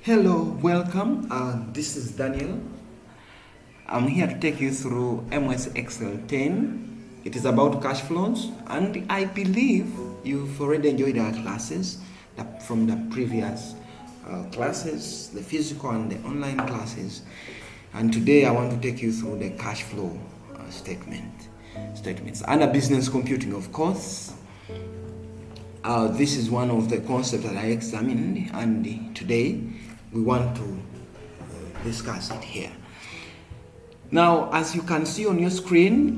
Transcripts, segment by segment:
Hello, welcome. This is Daniel. I'm here to take you through MS Excel 10. It is about cash flows, and I believe you've already enjoyed our classes from the previous classes, the physical and the online classes. And today I want to take you through the cash flow statements under business computing, of course. This is one of the concepts that I examined, and today we want to discuss it here. Now, as you can see on your screen,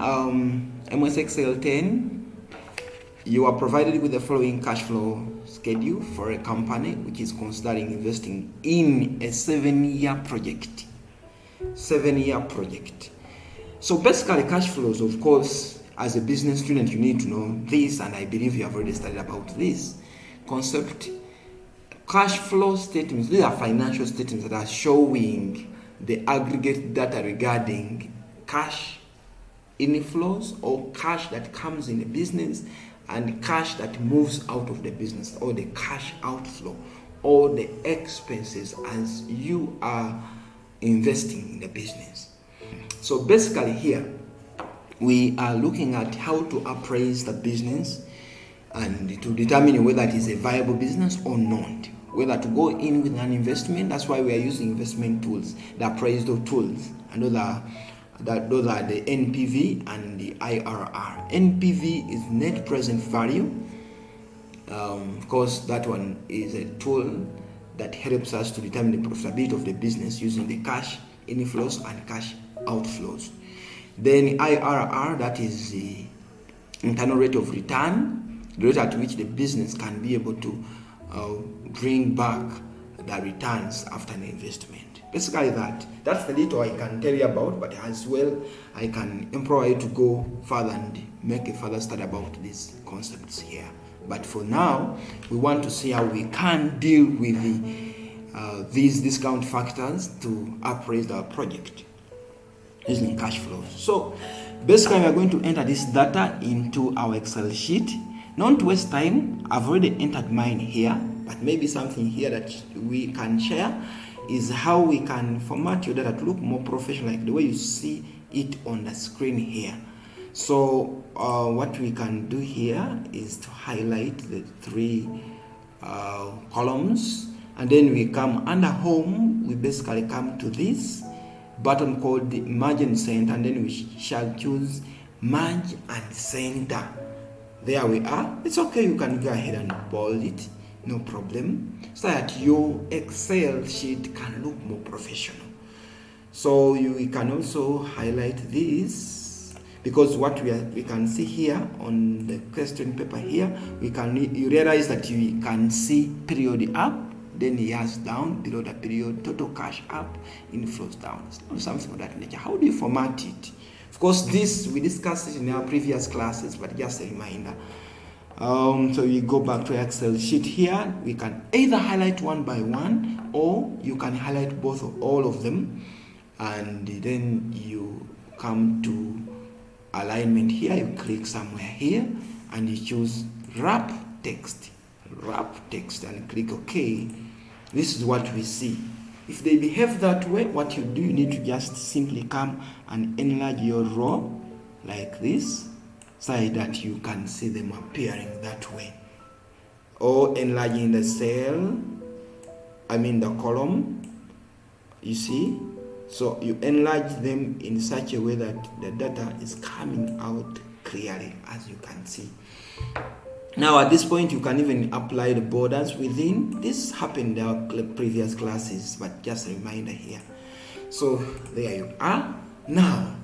MS Excel 10, you are provided with the following cash flow schedule for a company which is considering investing in a 7-year project. 7-year project. So basically, cash flows, of course, as a business student, you need to know this, and I believe you have already studied about this concept. Cash flow statements, these are financial statements that are showing the aggregate data regarding cash inflows or cash that comes in a business and cash that moves out of the business, or the cash outflow or the expenses as you are investing in the business. So basically here we are looking at how to appraise the business and to determine whether it is a viable business or not, whether to go in with an investment. That's why we are using investment tools, the appraisal tools, and those are the NPV and the IRR. NPV is net present value. Of course, that one is a tool that helps us to determine the profitability of the business using the cash inflows and cash outflows. Then IRR, that is the internal rate of return, the rate at which the business can be able to bring back the returns after an investment. Basically that's the little I can tell you about, but as well I can empower you to go further and make a further study about these concepts here. But for now, we want to see how we can deal with these discount factors to appraise our project using cash flows. So basically we are going to enter this data into our Excel sheet. Not to waste time, I've already entered mine here, but maybe something here that we can share is how we can format your data to look more professional, like the way you see it on the screen here. So what we can do here is to highlight the 3 columns, and then we come under home. We basically come to this button called the merge and center, and then we shall choose merge and center. There we are. It's okay, you can go ahead and bold it, no problem, so that your Excel sheet can look more professional. So we can also highlight this, because what we can see here on the question paper here, you realize that you can see period up, then years down, below the period, total cash up, inflows down, something of that nature. How do you format it? Of course, this we discussed it in our previous classes, but just a reminder. So we go back to Excel sheet here. We can either highlight one by one, or you can highlight both of all of them, and then you come to alignment here. You click somewhere here, and you choose wrap text, and click OK. This is what we see. If they behave that way, what you do, you need to just simply come and enlarge your row like this, so that you can see them appearing that way. Or enlarging the cell, the column, you see. So you enlarge them in such a way that the data is coming out clearly, as you can see. Now at this point, you can even apply the borders within. This happened in our previous classes, but just a reminder here. So there you are. Now,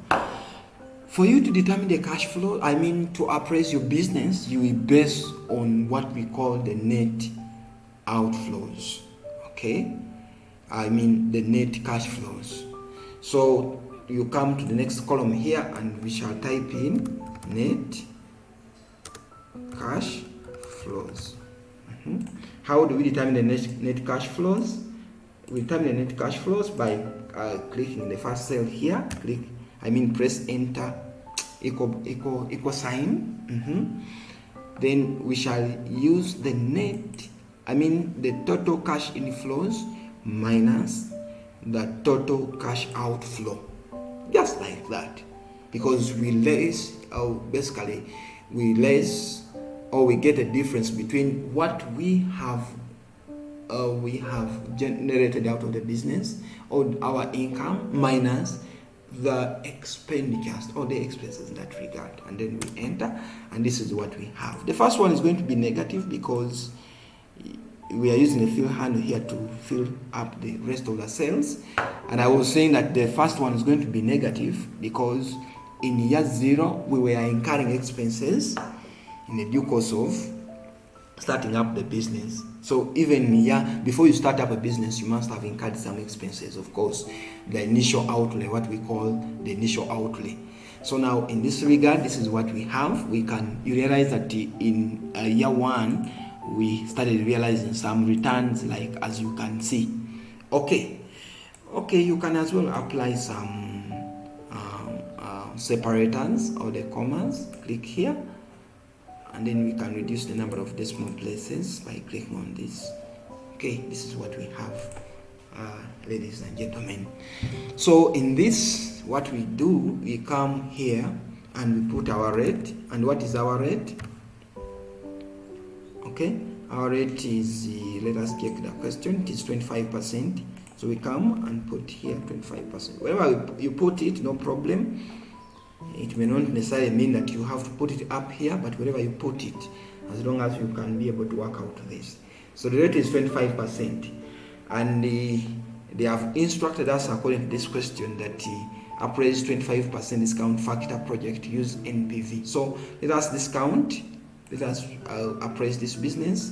for you to determine the cash flow, to appraise your business, you will base on what we call the net outflows. Okay? The net cash flows. So you come to the next column here, and we shall type in net cash flows. How do we determine the net cash flows? We determine the net cash flows by clicking the first cell here. Press enter, equal sign. Then we shall use the net, the total cash inflows minus the total cash outflow, just like that, because we less, basically we less, or we get a difference between what we have generated out of the business, or our income, minus the expenditures or the expenses in that regard, and then we enter, and this is what we have. The first one is going to be negative because we are using a fill handle here to fill up the rest of the cells, and I was saying that the first one is going to be negative because in year 0 we were incurring expenses in the due course of starting up the business. So even before you start up a business, you must have incurred some expenses, of course, the initial outlay, what we call the initial outlay. So now in this regard, this is what we have. You realize that in year 1 we started realizing some returns, like as you can see. Okay, you can as well apply some separators or the commas. Click here, and then we can reduce the number of decimal places by clicking on this. Okay, this is what we have, ladies and gentlemen. So in this, what we do, we come here and we put our rate. And what is our rate? Okay, our rate is, let us check the question, it is 25%. So we come and put here 25%. Wherever you put it, no problem. It may not necessarily mean that you have to put it up here, but wherever you put it, as long as you can be able to work out this. So the rate is 25%, and they have instructed us according to this question that appraise 25% discount factor project use NPV. So let us appraise this business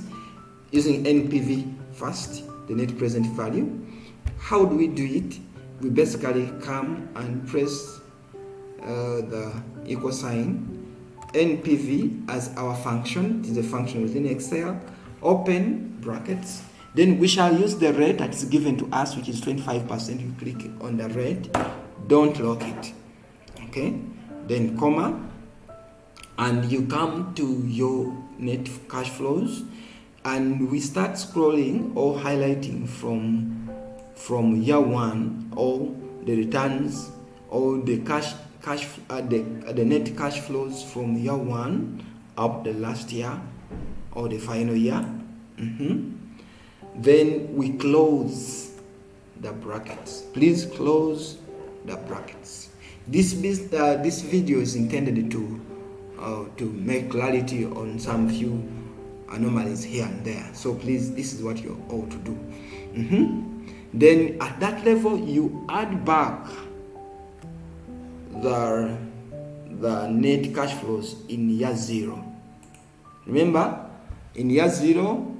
using NPV first, the net present value. How do we do it? We basically come and press the equal sign, NPV as our function. It is a function within Excel. Open brackets. Then we shall use the rate that is given to us, which is 25%. You click on the rate. Don't lock it. Okay. Then comma. And you come to your net cash flows, and we start scrolling or highlighting from year 1, all the returns or the the net cash flows from year 1 up the last year or the final year. Then we close the brackets. Please close the brackets. This video is intended to make clarity on some few anomalies here and there. So please, this is what you ought to do. Then at that level, you add back the net cash flows in year 0. Remember, in year 0,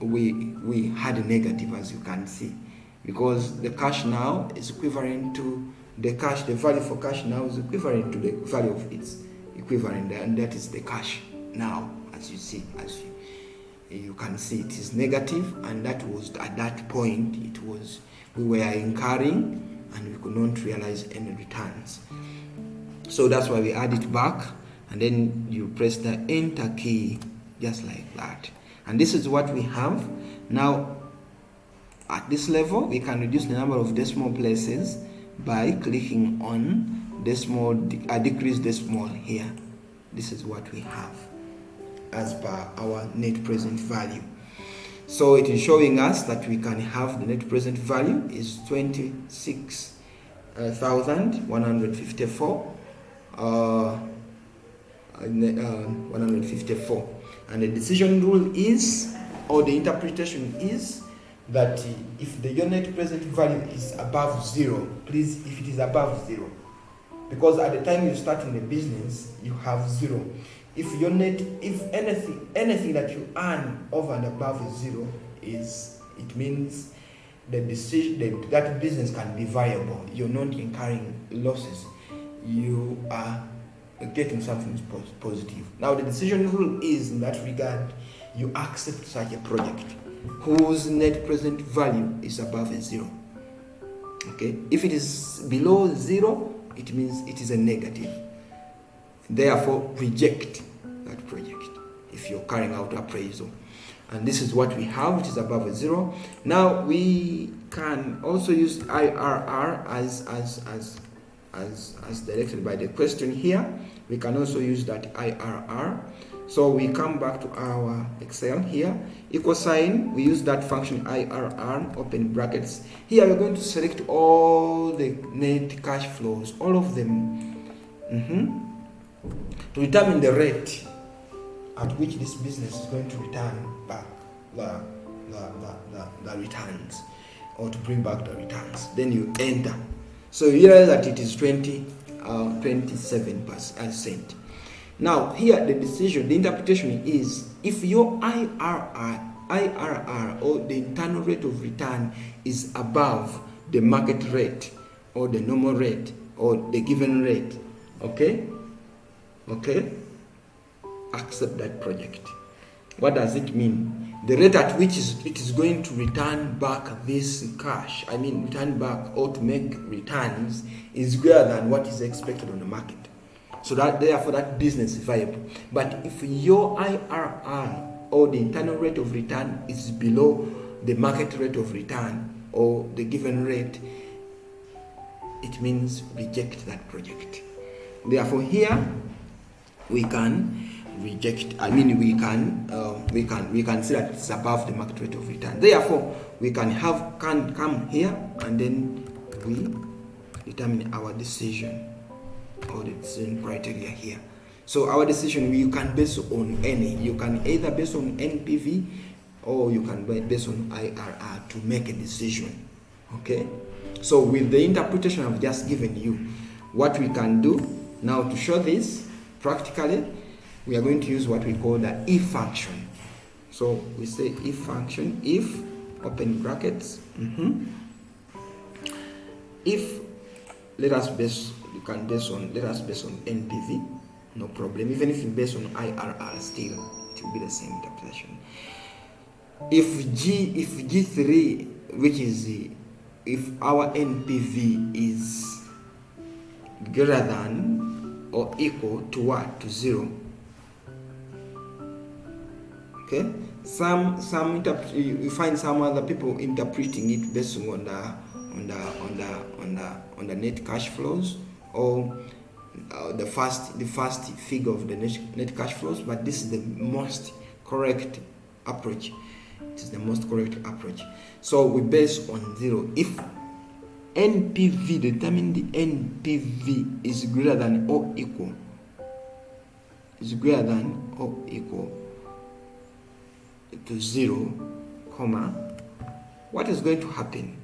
we had a negative, as you can see, because the cash now is equivalent to the value for cash now is equivalent to the value of its equivalent, and that is the cash now, as you see, you can see it is negative, and that was at that point we were incurring and we could not realize any returns. So that's why we add it back, and then you press the enter key just like that, and this is what we have now. At this level, we can reduce the number of decimal places by clicking on decimal, decrease decimal here. This is what we have as per our net present value. So it is showing us that we can have the net present value is 26,154, 154, and the decision rule is, or the interpretation is, that if the net present value is above 0, please, if it is above 0, because at the time you start in the business you have 0. If your net, if anything that you earn over and above is 0, it means the decision that business can be viable. You're not incurring losses. You are getting something positive. Now the decision rule is, in that regard, you accept such a project whose net present value is above 0. Okay, if it is below 0, it means it is a negative. Therefore, reject that project if you're carrying out appraisal. and this is what we have, which is above a 0. Now we can also use IRR as directed by the question here. We can also use that IRR. So we come back to our Excel here, equal sign, we use that function IRR, open brackets. Here we're going to select all the net cash flows, all of them, to determine the rate at which this business is going to return back the returns, or to bring back the returns. Then you enter. So you realize that it is 27%. Now here the decision, the interpretation is, if your IRR or the internal rate of return is above the market rate or the normal rate or the given rate, okay, accept that project. What does it mean? The rate at which it is going to return back this cash, return back or to make returns, is greater than what is expected on the market. So that therefore that business is viable. But if your IRR or the internal rate of return is below the market rate of return or the given rate, it means reject that project. Therefore here we can reject, we can say that it's above the market rate of return. Therefore we can come here and then we determine our decision or the decision criteria here. So our decision, you can base on any. You can either base on NPV or you can base on IRR to make a decision. Okay? So with the interpretation I've just given you, what we can do now to show this practically, we are going to use what we call the if function. So we say if function, if, open brackets, if, let us base on NPV, no problem. Even if you base on IRR, still it will be the same interpretation. If G3, which is if our NPV is greater than or equal to what? To 0. Okay. You find some other people interpreting it based on the net cash flows, or the first figure of the net cash flows, but this is the most correct approach. It is the most correct approach. So we base on 0. If NPV, determine the NPV is greater than or equal to 0, comma, what is going to happen?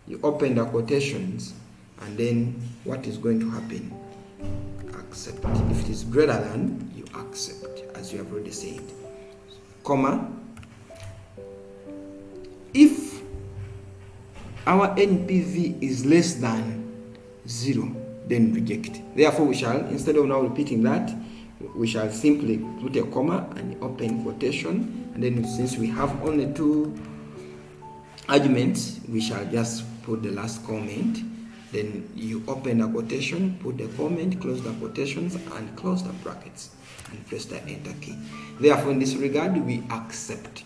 You open the quotations, and then what is going to happen? Accept. If it is greater than, you accept, as you have already said. Comma, if our NPV is less than 0, then reject. Therefore, we shall, instead of now repeating that, we shall simply put a comma and open quotation, and then since we have only 2 arguments, we shall just put the last comment. Then you open a quotation, put the comment, close the quotations, and close the brackets, and press the enter key. Therefore, in this regard, we accept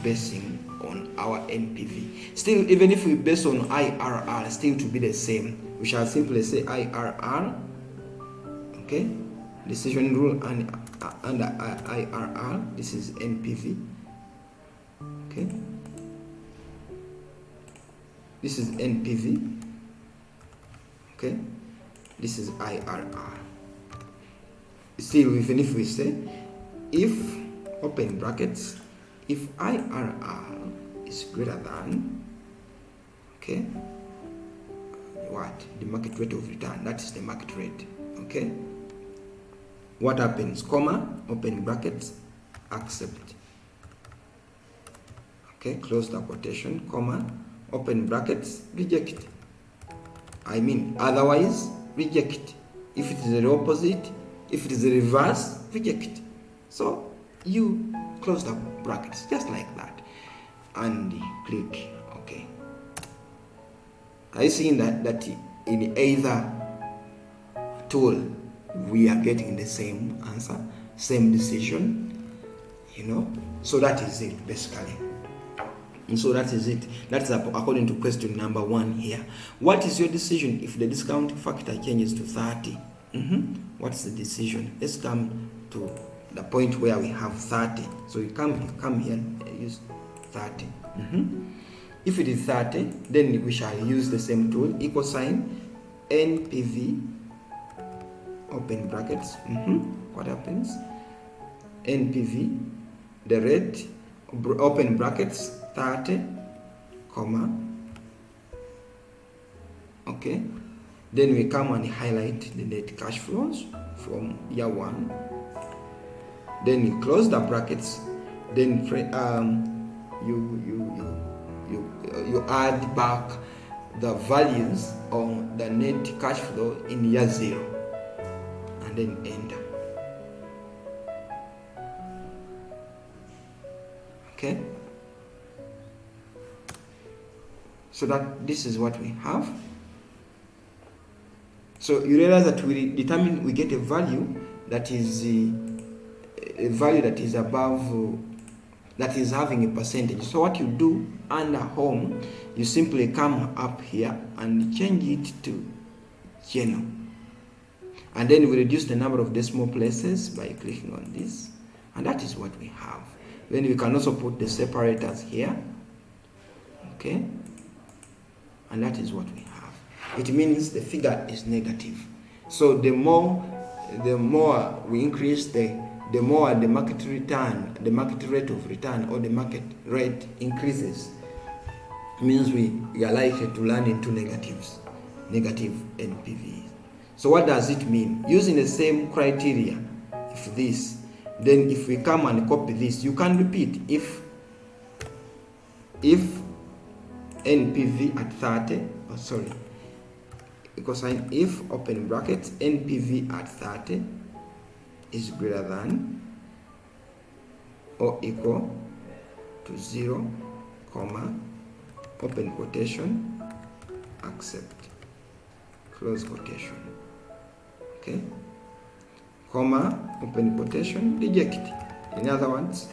basing on our NPV. Still, even if we base on IRR, still to be the same, we shall simply say IRR. Okay, decision rule and under IRR, this is NPV. Okay, this is NPV. Okay, this is IRR. Still, even if we say if, open brackets, if IRR is greater than, okay, what? The market rate of return, that is the market rate. Okay, what happens? Comma, open brackets, accept. Okay, close the quotation, comma, open brackets, reject. Otherwise, reject. If it is the opposite, if it is the reverse, reject. So you close the brackets just like that and click OK. Are you seeing that in either tool we are getting the same answer, same decision? So that is it basically. And so that is it. That's according to question number 1 here. What is your decision if the discount factor changes to 30? What's the decision? Let's come to the point where we have 30. So you come here and use 30. If it is 30, then we shall use the same tool, equal sign, NPV, open brackets. What happens? NPV, the rate, open brackets, 30, comma, okay. Then we come and highlight the net cash flows from year 1. Then you close the brackets. Then you add back the values on the net cash flow in year 0, and then enter. Okay. So that this is what we have. So you realize that we get a value that is above, that is having a percentage. So what you do under home, you simply come up here and change it to general, and then we reduce the number of decimal places by clicking on this, and that is what we have. Then we can also put the separators here, okay, and that is what we have. It means the figure is negative. So the more we increase, the more the market return, the market rate of return, or the market rate increases, means we are likely to land into negative NPV. So what does it mean? Using the same criteria, then if we come and copy this, you can repeat. If NPV at 30, equal sign, if, open brackets, NPV at 30 is greater than or equal to 0, comma, open quotation, accept, close quotation, okay, comma, open quotation, reject. In other words,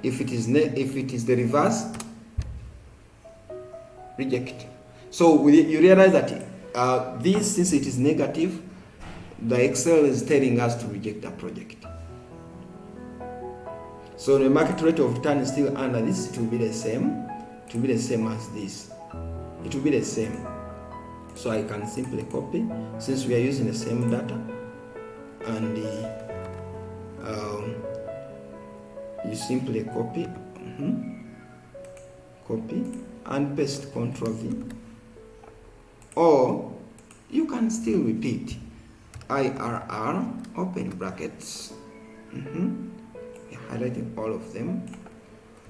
if it is the reverse, reject. So you realize that this, since it is negative, the Excel is telling us to reject the project. So the market rate of return is still under this. It will be the same. It will be the same as this. It will be the same. So I can simply copy, since we are using the same data, and you simply copy, copy and paste, Ctrl V, or you can still repeat IRR, open brackets, highlighting all of them,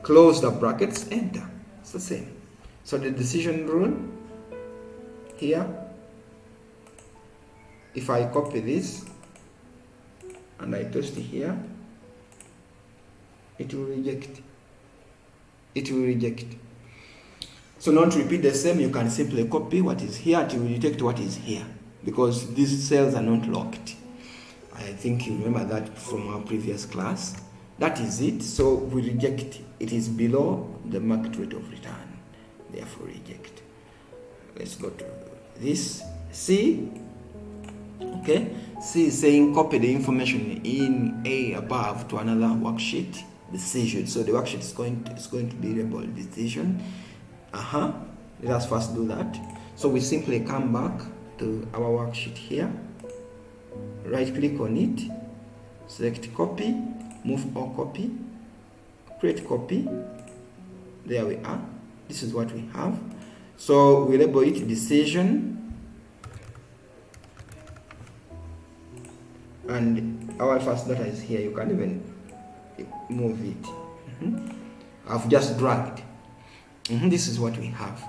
close the brackets, enter. It's the same. So the decision rule here, if I copy this and I paste it here, it will reject. It will reject. So not to repeat the same, you can simply copy what is here to detect what is here, because these cells are not locked. I think you remember that from our previous class. That is it. So we reject. It is below the market rate of return. Therefore reject. Let's go to this. C. Okay. C is saying copy the information in A above to another worksheet. Decision. So the worksheet is going to be labeled decision. Let us first do that. So we simply come back to our worksheet here, right click on it, select copy, move all copy, create copy. There we are. This is what we have. So we label it decision, and our first data is here. You can even move it. I've just dragged. This is what we have.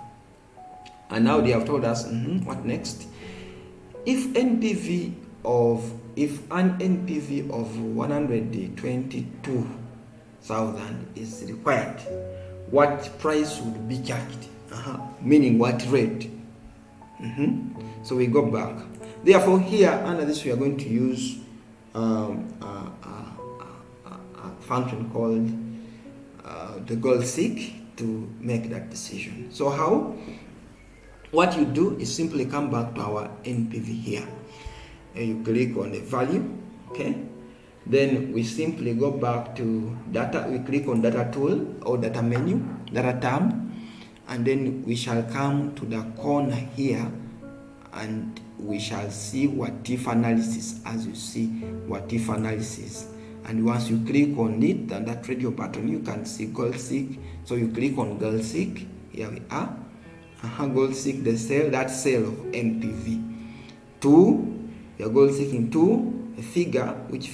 And now they have told us what next. If an NPV of 122,000 is required, what price would be charged? Meaning what rate? So we go back. Therefore, here under this we are going to use function called the goal seek to make that decision. So what you do is simply come back to our NPV here. You click on the value, okay? Then we simply go back to data. We click on data tool or data menu, data tab, and then we shall come to the corner here and we shall see what if analysis. As you see, what if analysis, and once you click on it and that radio button, you can see goal seek. So you click on goal seek. Here we are. Goal seek the cell, that cell of NPV. You're goal seeking to a figure, which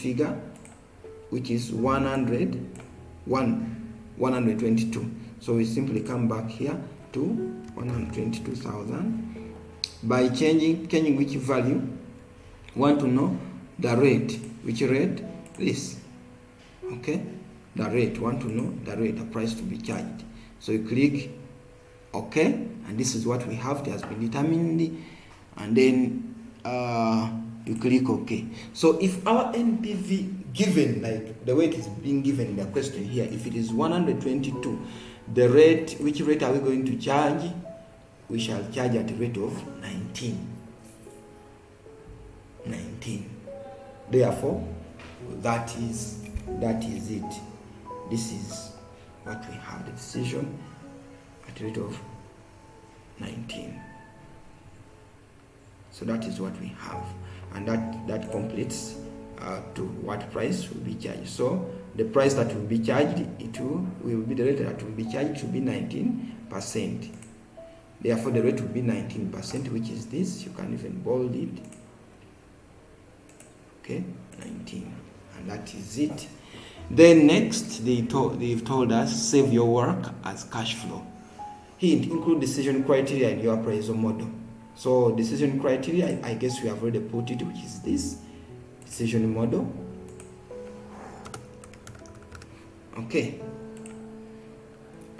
is 122. So we simply come back here to 122,000 by changing which value. Want to know the rate, which rate? This, okay, the rate. Want to know the rate, the price to be charged. So you click okay, and this is what we have. It has been determined, and then you click OK. So if our NPV given, like the way it is being given in the question here, if it is 122, the rate, which rate are we going to charge? We shall charge at a rate of 19. Therefore, that is it. This is what we have, the decision at a rate of 19. So that is what we have, and that completes to what price will be charged. So the price that will be charged, will be the rate that will be charged to be 19%. Therefore, the rate will be 19%, which is this. You can even bold it. Okay, 19, and that is it. Then next, they've told us save your work as cash flow. Hint: include decision criteria in your appraisal model. So decision criteria, I guess we have already put it, which is this decision model. Okay.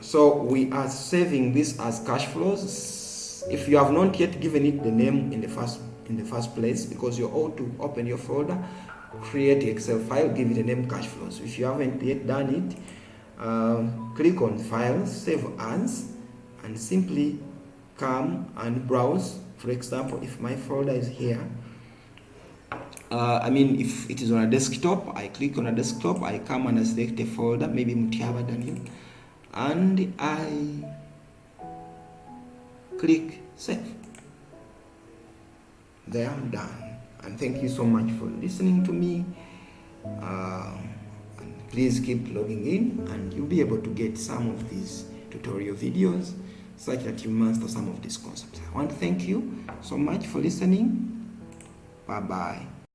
So we are saving this as cash flows. If you have not yet given it the name in the first place, because you ought to open your folder, create the Excel file, give it a name cash flows. If you haven't yet done it, click on File, Save As, and simply come and browse. For example, if my folder is here, if it is on a desktop, I click on a desktop, I come and I select a folder, maybe Mutiaba Daniel, and I click Save. There, I'm done. And thank you so much for listening to me. And please keep logging in, and you'll be able to get some of these tutorial videos such that you master some of these concepts. I want to thank you so much for listening. Bye-bye.